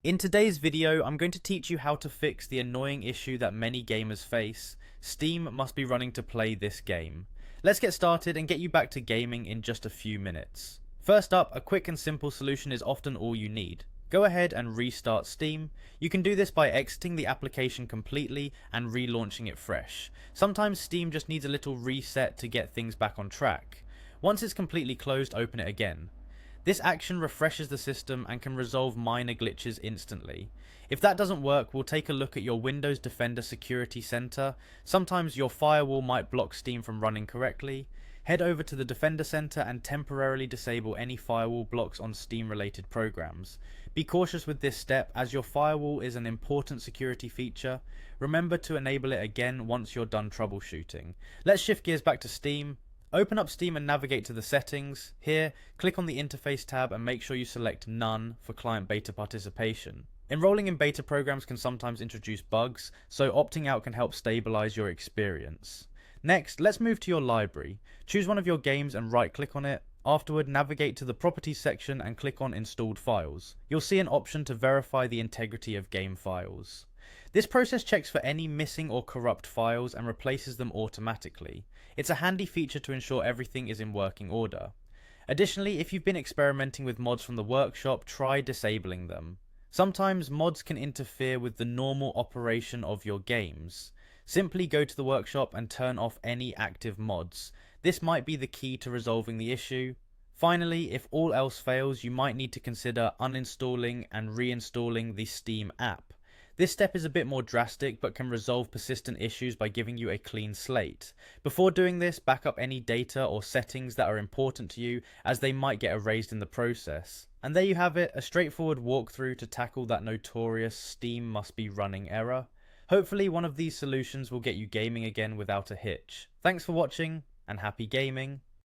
In today's video, I'm going to teach you how to fix the annoying issue that many gamers face. Steam must be running to play this game. Let's get started and get you back to gaming in just a few minutes. First up, a quick and simple solution is often all you need. Go ahead and restart Steam. You can do this by exiting the application completely and relaunching it fresh. Sometimes Steam just needs a little reset to get things back on track. Once it's completely closed, open it again. This action refreshes the system and can resolve minor glitches instantly. If that doesn't work, we'll take a look at your Windows Defender Security Center. Sometimes your firewall might block Steam from running correctly. Head over to the Defender Center and temporarily disable any firewall blocks on Steam related programs. Be cautious with this step as your firewall is an important security feature. Remember to enable it again once you're done troubleshooting. Let's shift gears back to Steam. Open up Steam and navigate to the settings. Here, click on the interface tab and make sure you select none for client beta participation. Enrolling in beta programs can sometimes introduce bugs, so opting out can help stabilize your experience. Next, let's move to your library. Choose one of your games and right click on it. Afterward, navigate to the properties section and click on installed files. You'll see an option to verify the integrity of game files. This process checks for any missing or corrupt files and replaces them automatically. It's a handy feature to ensure everything is in working order. Additionally, if you've been experimenting with mods from the workshop, try disabling them. Sometimes mods can interfere with the normal operation of your games. Simply go to the workshop and turn off any active mods. This might be the key to resolving the issue. Finally, if all else fails, you might need to consider uninstalling and reinstalling the Steam app. This step is a bit more drastic but can resolve persistent issues by giving you a clean slate. Before doing this, back up any data or settings that are important to you as they might get erased in the process. And there you have it, a straightforward walkthrough to tackle that notorious Steam must be running error. Hopefully one of these solutions will get you gaming again without a hitch. Thanks for watching and happy gaming.